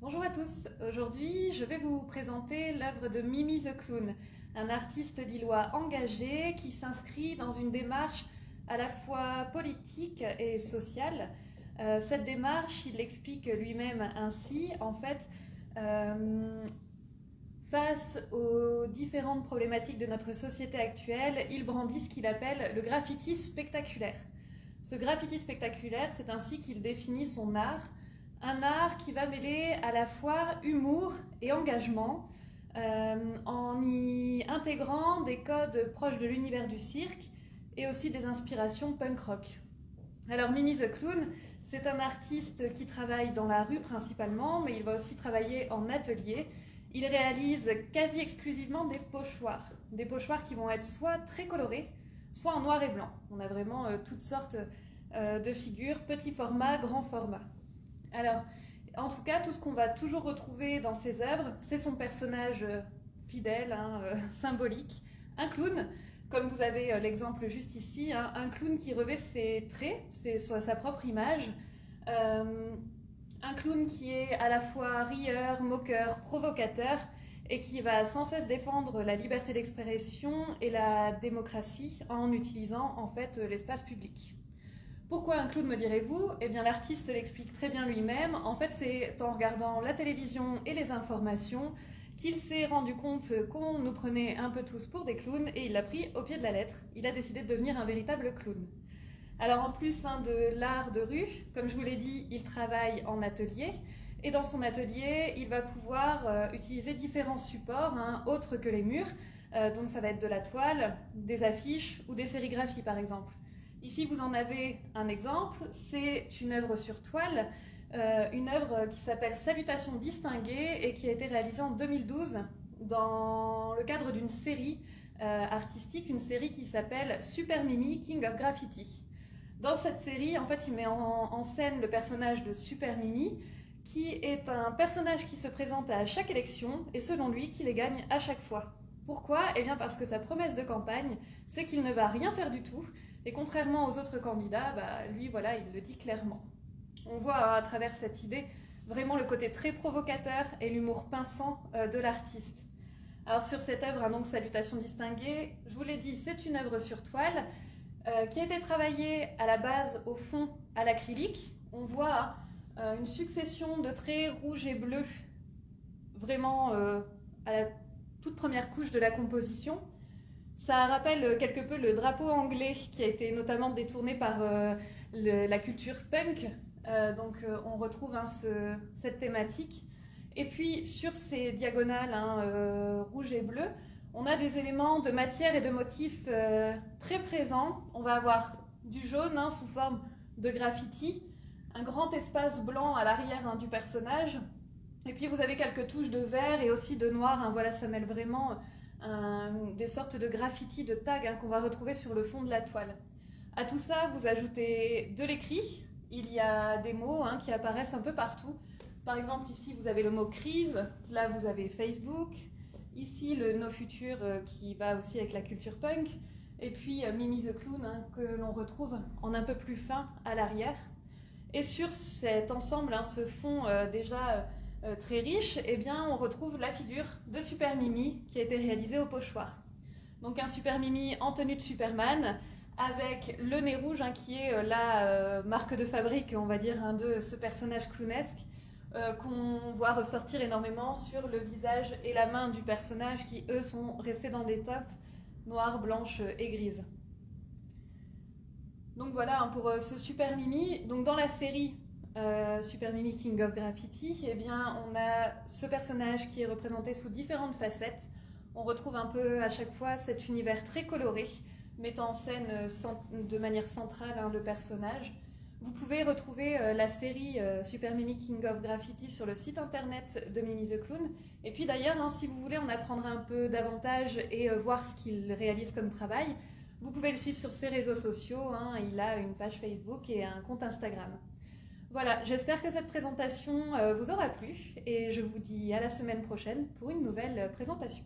Bonjour à tous, aujourd'hui je vais vous présenter l'œuvre de Mimi the Clown, un artiste lillois engagé qui s'inscrit dans une démarche à la fois politique et sociale. Cette démarche, il l'explique lui-même ainsi, en fait, euh, face aux différentes problématiques de notre société actuelle, il brandit ce qu'il appelle le graffiti spectaculaire. Ce graffiti spectaculaire, c'est ainsi qu'il définit son art, un art qui va mêler à la fois humour et engagement, en y intégrant des codes proches de l'univers du cirque et aussi des inspirations punk rock. Alors Mimi the Clown, c'est un artiste qui travaille dans la rue principalement, mais il va aussi travailler en atelier. Il réalise quasi exclusivement des pochoirs qui vont être soit très colorés, soit en noir et blanc. On a vraiment toutes sortes de figures, petit format, grand format. Alors, en tout cas, tout ce qu'on va toujours retrouver dans ses œuvres, c'est son personnage fidèle, symbolique, un clown, comme vous avez l'exemple juste ici, un clown qui revêt ses traits, c'est sa propre image, euh, un clown qui est à la fois rieur, moqueur, provocateur, et qui va sans cesse défendre la liberté d'expression et la démocratie en utilisant en fait l'espace public. Pourquoi un clown, me direz-vous? Eh bien, l'artiste l'explique très bien lui-même. En fait, c'est en regardant la télévision et les informations qu'il s'est rendu compte qu'on nous prenait un peu tous pour des clowns et il l'a pris au pied de la lettre. Il a décidé de devenir un véritable clown. Alors, en plus de l'art de rue, comme je vous l'ai dit, il travaille en atelier. Et dans son atelier, il va pouvoir utiliser différents supports, autres que les murs. Donc, ça va être de la toile, des affiches ou des sérigraphies, par exemple. Ici, vous en avez un exemple, c'est une œuvre sur toile, une œuvre qui s'appelle Salutations distinguées et qui a été réalisée en 2012 dans le cadre d'une série artistique, une série qui s'appelle Super Mimi, King of Graffiti. Dans cette série, en fait, il met en scène le personnage de Super Mimi, qui est un personnage qui se présente à chaque élection et selon lui, qui les gagne à chaque fois. Pourquoi? Eh bien parce que sa promesse de campagne, c'est qu'il ne va rien faire du tout. Et contrairement aux autres candidats, lui, voilà, il le dit clairement. On voit à travers cette idée vraiment le côté très provocateur et l'humour pinçant de l'artiste. Alors sur cette œuvre, donc Salutations distinguées, je vous l'ai dit, c'est une œuvre sur toile qui a été travaillée à la base au fond à l'acrylique. On voit une succession de traits rouges et bleus, vraiment à la toute première couche de la composition. Ça rappelle quelque peu le drapeau anglais qui a été notamment détourné par la culture punk. On retrouve cette thématique. Et puis sur ces diagonales rouge et bleu, on a des éléments de matière et de motifs très présents. On va avoir du jaune sous forme de graffiti, un grand espace blanc à l'arrière du personnage. Et puis vous avez quelques touches de vert et aussi de noir. Voilà, ça mêle vraiment des sortes de graffitis, de tags qu'on va retrouver sur le fond de la toile. À tout ça, vous ajoutez de l'écrit. Il y a des mots qui apparaissent un peu partout. Par exemple, ici, vous avez le mot crise. Là, vous avez Facebook. Ici, le No Future qui va aussi avec la culture punk. Et puis, Mimi the Clown que l'on retrouve en un peu plus fin à l'arrière. Et sur cet ensemble, ce fond déjà très riche, eh bien, on retrouve la figure de Super Mimi qui a été réalisée au pochoir. Donc un Super Mimi en tenue de Superman avec le nez rouge qui est la marque de fabrique, on va dire, de ce personnage clownesque qu'on voit ressortir énormément sur le visage et la main du personnage qui, eux, sont restés dans des teintes noires, blanches et grises. Donc voilà pour ce Super Mimi. Donc dans la série Super Mimi King of Graffiti, eh bien, on a ce personnage qui est représenté sous différentes facettes. On retrouve un peu à chaque fois cet univers très coloré, mettant en scène de manière centrale le personnage. Vous pouvez retrouver la série Super Mimi King of Graffiti sur le site internet de Mimi the Clown. Et puis d'ailleurs, si vous voulez en apprendre un peu davantage et voir ce qu'il réalise comme travail, vous pouvez le suivre sur ses réseaux sociaux. Il a une page Facebook et un compte Instagram. Voilà, j'espère que cette présentation vous aura plu et je vous dis à la semaine prochaine pour une nouvelle présentation.